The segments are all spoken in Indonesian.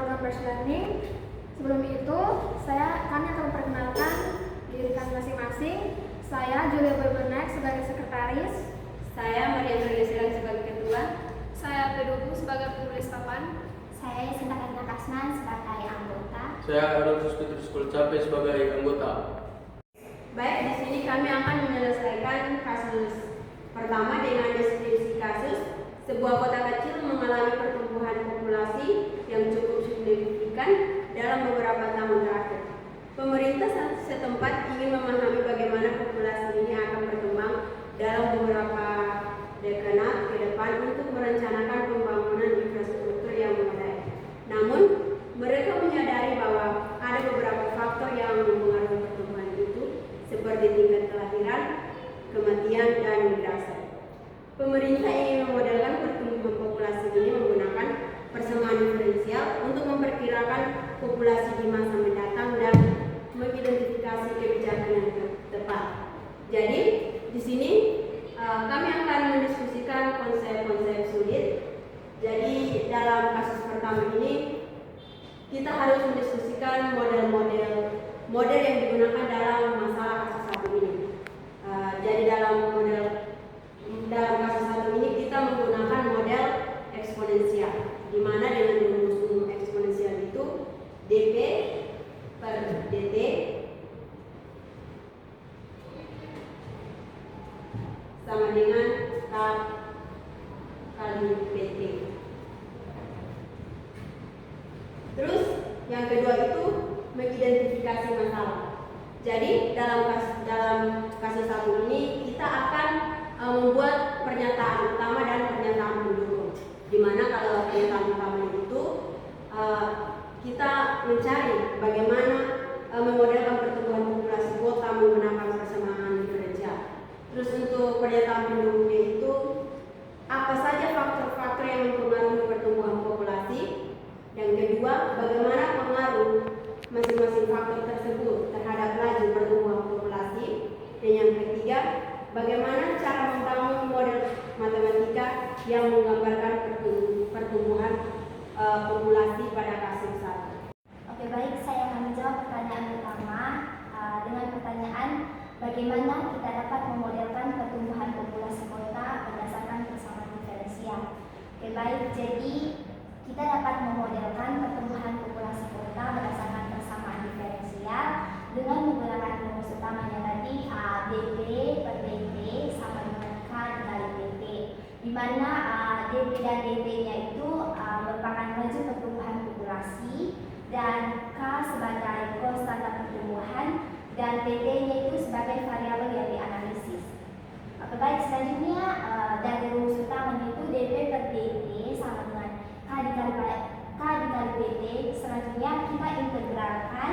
Campus Learning. Sebelum itu, kami akan memperkenalkan diri kami masing-masing. Saya Julia Boybonek sebagai sekretaris. Saya Maria Nurul sebagai ketua. Saya Peduku sebagai penulis papan. Saya Sinta Karina Kasman sebagai anggota. Saya Adolfus Petrus Kulcape sebagai anggota. Baik, di sini kami akan menyelesaikan kasus pertama dengan deskripsi kasus. Sebuah kota kecil mengalami pertumbuhan populasi yang cukup signifikan dalam beberapa tahun terakhir. Pemerintah setempat ingin memahami bagaimana populasi ini akan berkembang dalam beberapa dekade ke depan untuk merencanakan pembangunan infrastruktur yang memadai. Namun, mereka menyadari bahwa ada beberapa faktor yang mempengaruhi pertumbuhan itu, seperti tingkat kelahiran, kematian, dan migrasi. Pemerintah ingin memodelkan pertumbuhan populasi ini menggunakan persamaan diferensial untuk memperkirakan populasi di masa mendatang dan mengidentifikasi kebijakan yang tepat. Jadi, di sini kami akan mendiskusikan konsep-konsep sulit. Jadi, dalam kasus pertama ini kita harus mendiskusikan model yang digunakan dalam masalah kasus satu ini. Jadi dalam kasus satu ini kita menggunakan model eksponensial, di mana dengan rumus umum eksponensial itu dp per dt sama dengan k kali pt. Terus yang kedua itu mengidentifikasi masalah. Jadi dalam kasus satu ini kita akan membuat pernyataan utama dan pernyataan pendukung. Dimana kalau pernyataan utama itu kita mencari bagaimana memodelkan pertumbuhan populasi kota menggunakan persamaan diferensial. Terus untuk pernyataan pendukungnya itu apa saja faktor-faktor yang mempengaruhi pertumbuhan populasi. Yang kedua, bagaimana pengaruh masing-masing faktor tersebut terhadap laju pertumbuhan populasi. Dan yang ketiga, bagaimana cara membangun model matematika yang menggambarkan pertumbuhan populasi pada kasus satu. Oke, baik, saya akan menjawab pertanyaan pertama dengan pertanyaan bagaimana kita dapat memodelkan pertumbuhan populasi kota berdasarkan persamaan diferensial. Oke, baik, jadi kita dapat memodelkan pertumbuhan populasi kota berdasarkan persamaan diferensial dengan menggunakan rumus utamanya tadi dp per dt sama dengan k dikali pt, di mana dp dan dt-nya itu merupakan laju pertumbuhan populasi dan k sebagai konstanta pertumbuhan dan pt-nya itu sebagai variabel yang dianalisis. Oke, baik, selanjutnya dari rumus utamanya itu dp per dt sama dengan k dikali pt. Selanjutnya kita integralkan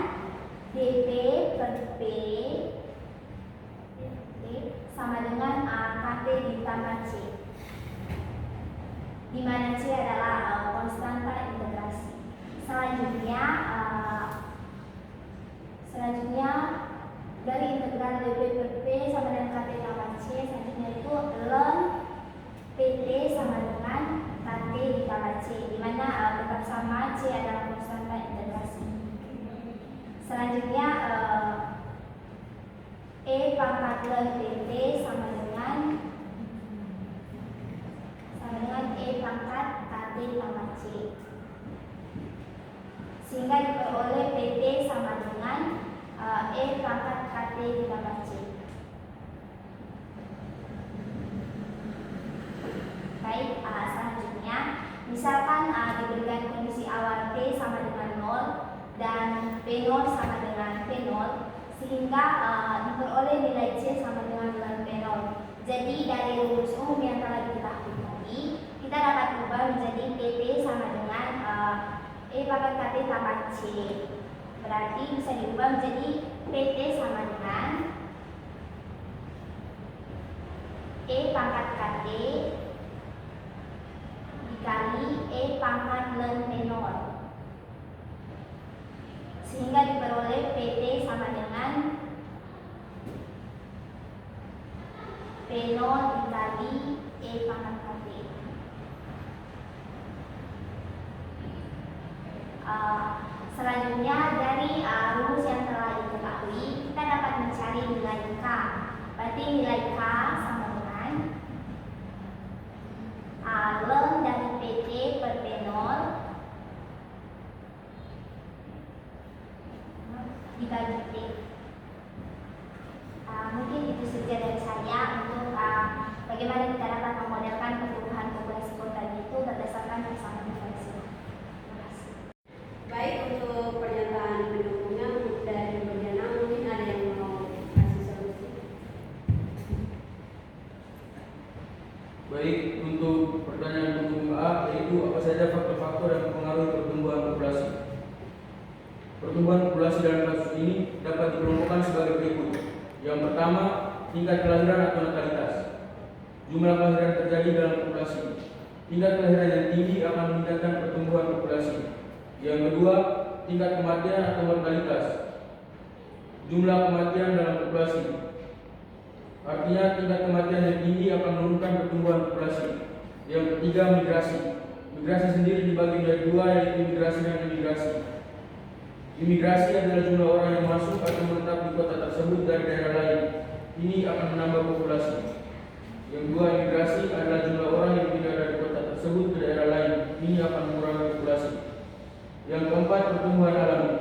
dp per p sama dengan kt ditambah c, di mana c adalah konstanta integrasi. Selanjutnya dari integral dp per p sama dengan kt ditambah c, selanjutnya itu ln pt sama dengan kt ditambah c, di mana tetap sama c adalah konstanta integrasi. Selanjutnya e pangkat ln pt sama dengan e pangkat kt ditambah c, sehingga diperoleh pt sama dengan e pangkat kt ditambah c. Baik, selanjutnya misalkan diberikan kondisi awal t sama dengan 0 dan p0 sama dengan p0, sehingga diperoleh nilai c sama dengan p0. Jadi dari rumus umum yang telah diketahui tadi, kita dapat ubah menjadi pt sama dengan e pangkat kt tambah c. Berarti bisa diubah menjadi pt sama dengan e pangkat kt dikali e pangkat ln p0, sehingga diperoleh pt sama dengan p0 dikali e pangkat kt. Selanjutnya dari rumus yang telah diketahui, kita dapat mencari nilai K. Berarti nilai K sama dengan ln dari PT per P0 dibagi T. Mungkin itu saja dari saya untuk bagaimana kita dapat memodelkan pertumbuhan populasi kota itu berdasarkan persamaan diferensial. Terima kasih. Baik, untuk pernyataan pendukungnya dari bagian A, mungkin ada yang mau kasih solusi. Baik, untuk pertanyaan pendukung A, yaitu apa saja faktor-faktor yang mempengaruhi pertumbuhan populasi. Pertumbuhan populasi dalam kasus ini dapat dikelompokkan sebagai berikut. Yang pertama, tingkat kelahiran atau natalitas. Jumlah kelahiran terjadi dalam populasi. Tingkat kelahiran yang tinggi akan meningkatkan pertumbuhan populasi. Yang kedua, tingkat kematian atau mortalitas. Jumlah kematian dalam populasi. Artinya tingkat kematian yang tinggi akan menurunkan pertumbuhan populasi. Yang ketiga, migrasi. Migrasi sendiri dibagi menjadi dua, yaitu migrasi dan imigrasi. Imigrasi adalah jumlah orang yang masuk atau menetap di kota tersebut dari daerah lain. Ini akan menambah populasi. Yang kedua, imigrasi adalah jumlah orang yang pindah dari kota tersebut ke daerah lain. Ini akan mengurangi populasi. Yang keempat, pertumbuhan alami.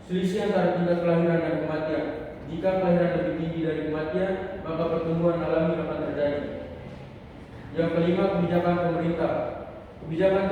Selisih antara tingkat kelahiran dan kematian. Jika kelahiran lebih tinggi dari kematian, maka pertumbuhan alami akan terjadi. Yang kelima, kebijakan pemerintah. Kebijakan